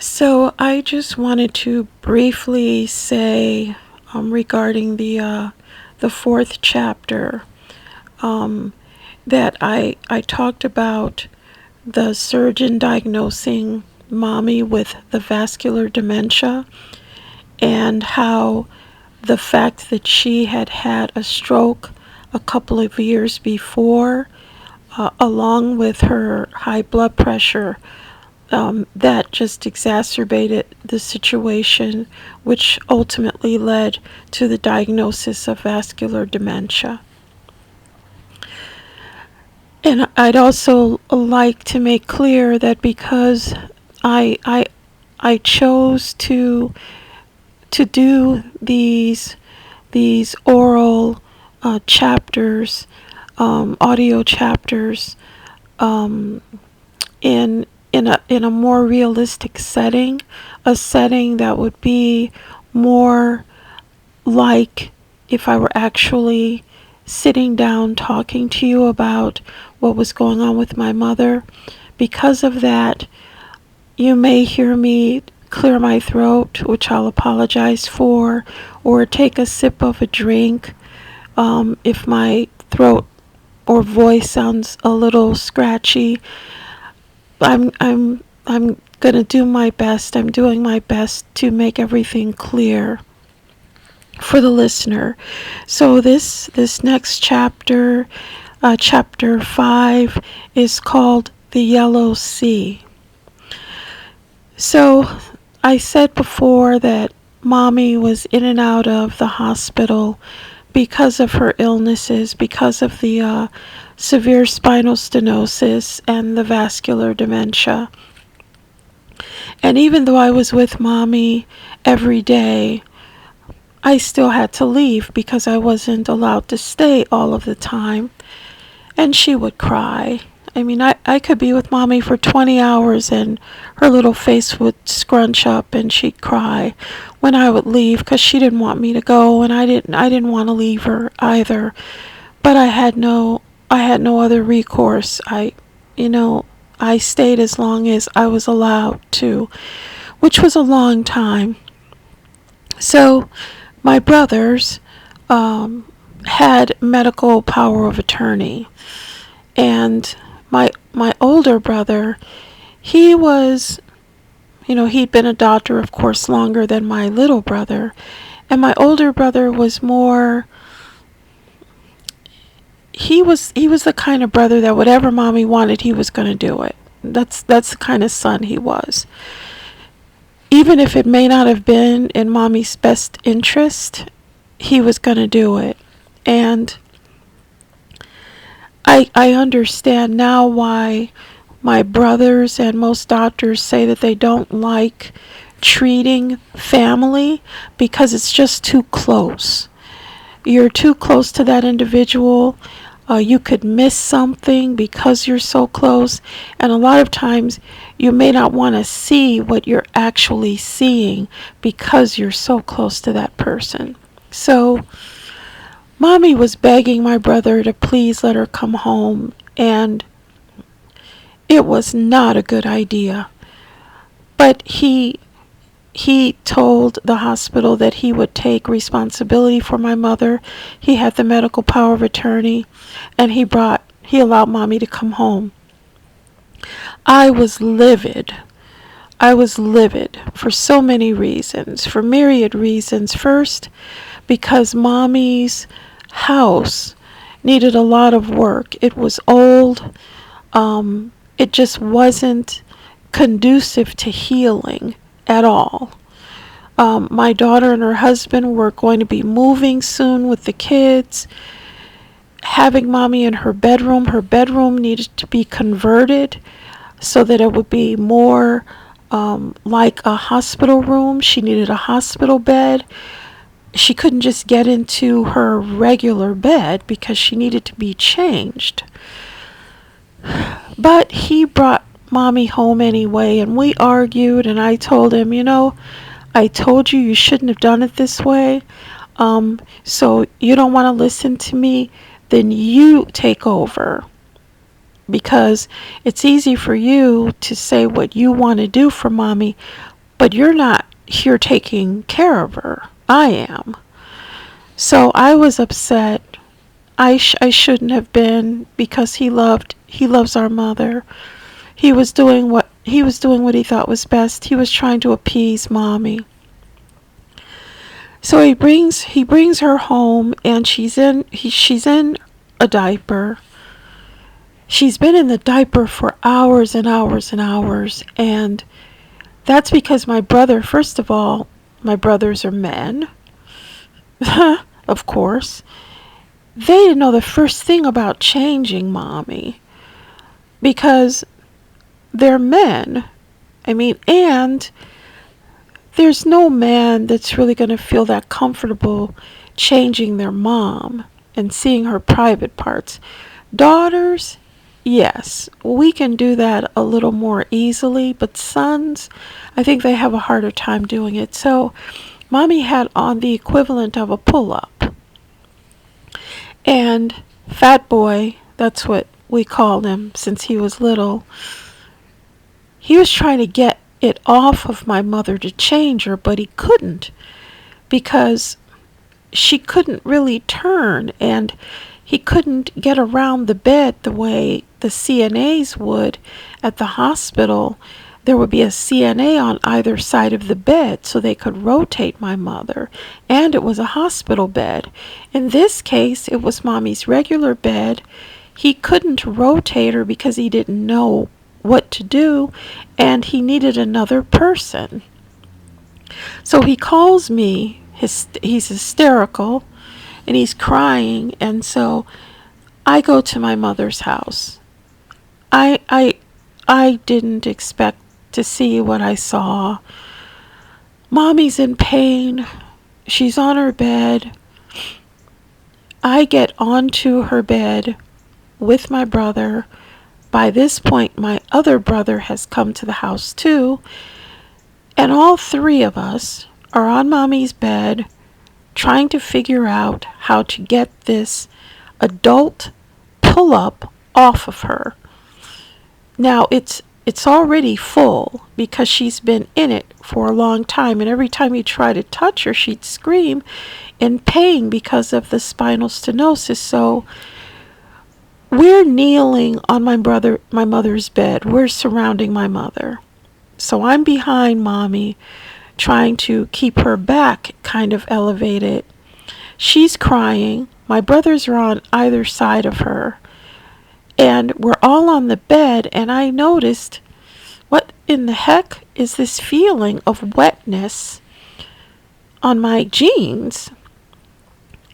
So I just wanted to briefly say regarding the fourth chapter um, that I talked about the surgeon diagnosing mommy with the vascular dementia, and how the fact that she had had a stroke a couple of years before, along with her high blood pressure, that just exacerbated the situation, which ultimately led to the diagnosis of vascular dementia. And I'd also like to make clear that because I I I chose to do these oral chapters, audio chapters, um, in a more realistic setting, a setting that would be more like if I were actually sitting down talking to you about what was going on with my mother. Because of that, you may hear me clear my throat, which I'll apologize for, or take a sip of a drink if my throat or voice sounds a little scratchy. I'm gonna do my best. I'm doing my best to make everything clear for the listener. So this next chapter, chapter 5, is called The Yellow Sea. So I said before that mommy was in and out of the hospital because of her illnesses, because of the severe spinal stenosis and the vascular dementia. And even though I was with mommy every day, I still had to leave because I wasn't allowed to stay all of the time. And she would cry. I mean, I could be with mommy for 20 hours and her little face would scrunch up and she'd cry when I would leave because she didn't want me to go, and I didn't want to leave her either. But I had no other recourse. I stayed as long as I was allowed to, which was a long time. So my brothers had medical power of attorney, and my older brother, he was, he'd been a doctor, of course, longer than my little brother, and my older brother was more. He was the kind of brother that whatever mommy wanted, he was going to do it. That's the kind of son he was. Even if it may not have been in mommy's best interest, he was going to do it. And I understand now why my brothers and most doctors say that they don't like treating family, because it's just too close. You're too close to that individual. You could miss something because you're so close, and a lot of times you may not want to see what you're actually seeing because you're so close to that person. So mommy was begging my brother to please let her come home, and it was not a good idea. But he told the hospital that he would take responsibility for my mother. He had the medical power of attorney, and he allowed mommy to come home. I was livid. I was livid for so many reasons, for myriad reasons. First, because mommy's house needed a lot of work. It was old. It just wasn't conducive to healing at all. My daughter and her husband were going to be moving soon with the kids. Having mommy in her bedroom needed to be converted so that it would be more like a hospital room. She needed a hospital bed. She couldn't just get into her regular bed because she needed to be changed. But he brought mommy home anyway, and we argued, and I told him, I told you shouldn't have done it this way. So you don't want to listen to me, then you take over. Because it's easy for you to say what you want to do for mommy, but you're not here taking care of her. I am. So I was upset. I shouldn't have been, because he loves our mother. He was doing what he thought was best. He was trying to appease mommy. So he brings her home, and she's in a diaper. She's been in the diaper for hours and hours and hours, and that's because my brother, first of all, my brothers are men, of course. They didn't know the first thing about changing mommy because they're men. I mean, and there's no man that's really going to feel that comfortable changing their mom and seeing her private parts. Daughters, yes, we can do that a little more easily, but sons, I think they have a harder time doing it. So, mommy had on the equivalent of a pull-up. And Fat Boy, that's what we called him since he was little, he was trying to get it off of my mother to change her, but he couldn't because she couldn't really turn, and he couldn't get around the bed the way the CNAs would at the hospital. There would be a CNA on either side of the bed so they could rotate my mother, and it was a hospital bed. In this case, it was mommy's regular bed. He couldn't rotate her because he didn't know what to do, and he needed another person. So he calls me. He's hysterical, and he's crying, and so I go to my mother's house. I didn't expect to see what I saw. Mommy's in pain. She's on her bed. I get onto her bed with my brother. By this point, my other brother has come to the house too, and all three of us are on mommy's bed trying to figure out how to get this adult pull-up off of her. Now, it's already full because she's been in it for a long time, and every time you try to touch her, she'd scream in pain because of the spinal stenosis. So we're kneeling on my mother's bed. We're surrounding my mother. So I'm behind mommy, trying to keep her back kind of elevated. She's crying. My brothers are on either side of her. And we're all on the bed, and I noticed, what in the heck is this feeling of wetness on my jeans?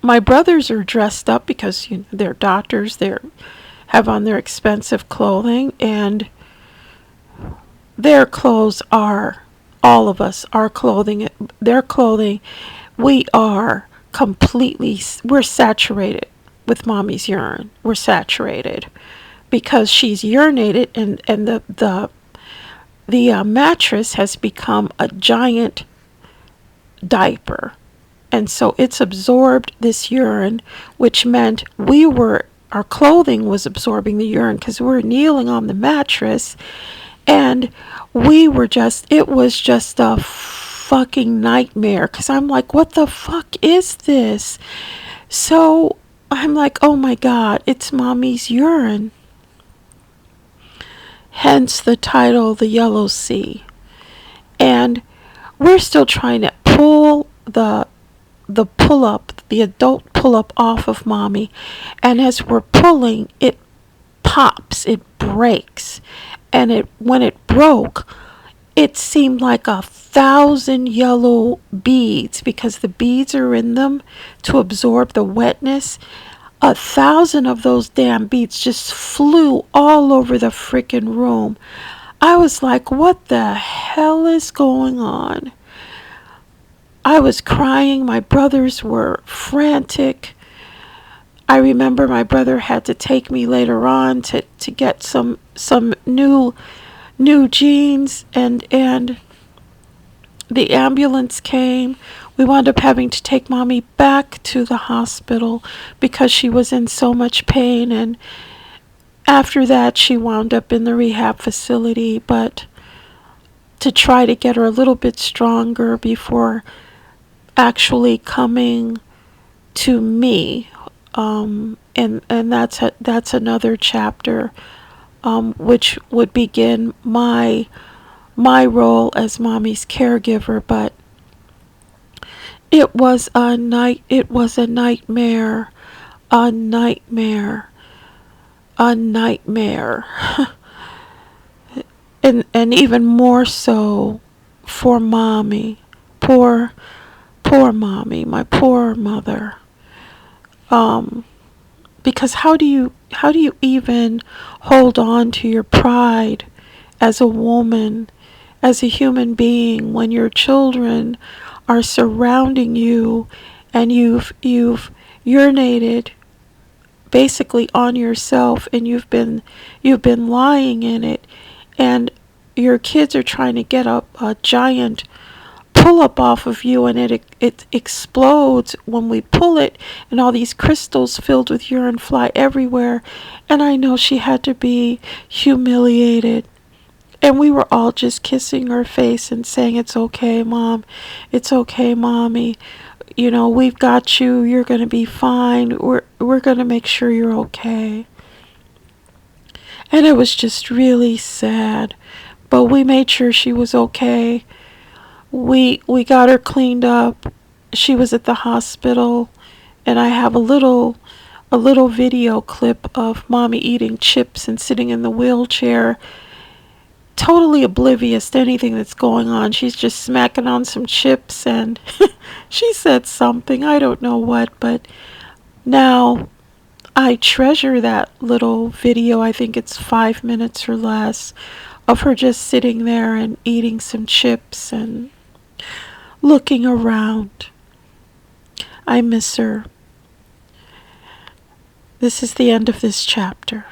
My brothers are dressed up because they're doctors. They have on their expensive clothing, and their clothes are, all of us, our clothing, their clothing, we are completely, we're saturated with mommy's urine. We're saturated because she's urinated, and the mattress has become a giant diaper. And so it's absorbed this urine, which meant our clothing was absorbing the urine because we were kneeling on the mattress, and it was just a fucking nightmare because I'm like, what the fuck is this? So I'm like, oh my God, it's mommy's urine. Hence the title, The Yellow Sea. And we're still trying to pull the pull-up, the adult pull-up off of mommy. And as we're pulling, it pops, it breaks. And when it broke, it seemed like 1,000 yellow beads, because the beads are in them to absorb the wetness. 1,000 of those damn beads just flew all over the freaking room. I was like, what the hell is going on? I was crying. My brothers were frantic. I remember my brother had to take me later on to get some new jeans, and the ambulance came. We wound up having to take mommy back to the hospital because she was in so much pain, and after that she wound up in the rehab facility. But to try to get her a little bit stronger before actually coming to me. And that's another chapter, which would begin my role as mommy's caregiver. But it was a nightmare, a nightmare, a nightmare. And even more so for mommy. Poor mommy, my poor mother. Because how do you even hold on to your pride as a woman, as a human being, when your children are surrounding you and you've urinated basically on yourself, and you've been lying in it, and your kids are trying to get a giant pull up off of you, and it explodes when we pull it, and all these crystals filled with urine fly everywhere. And I know she had to be humiliated, and we were all just kissing her face and saying, "It's okay, Mom. It's okay, Mommy. You know, we've got you. You're going to be fine. We're going to make sure you're okay." And it was just really sad, but we made sure she was okay. We got her cleaned up. She was at the hospital, and I have a little video clip of Mommy eating chips and sitting in the wheelchair, totally oblivious to anything that's going on. She's just smacking on some chips, and she said something, I don't know what, but now I treasure that little video. I think it's 5 minutes or less of her just sitting there and eating some chips and looking around. I miss her. This is the end of this chapter.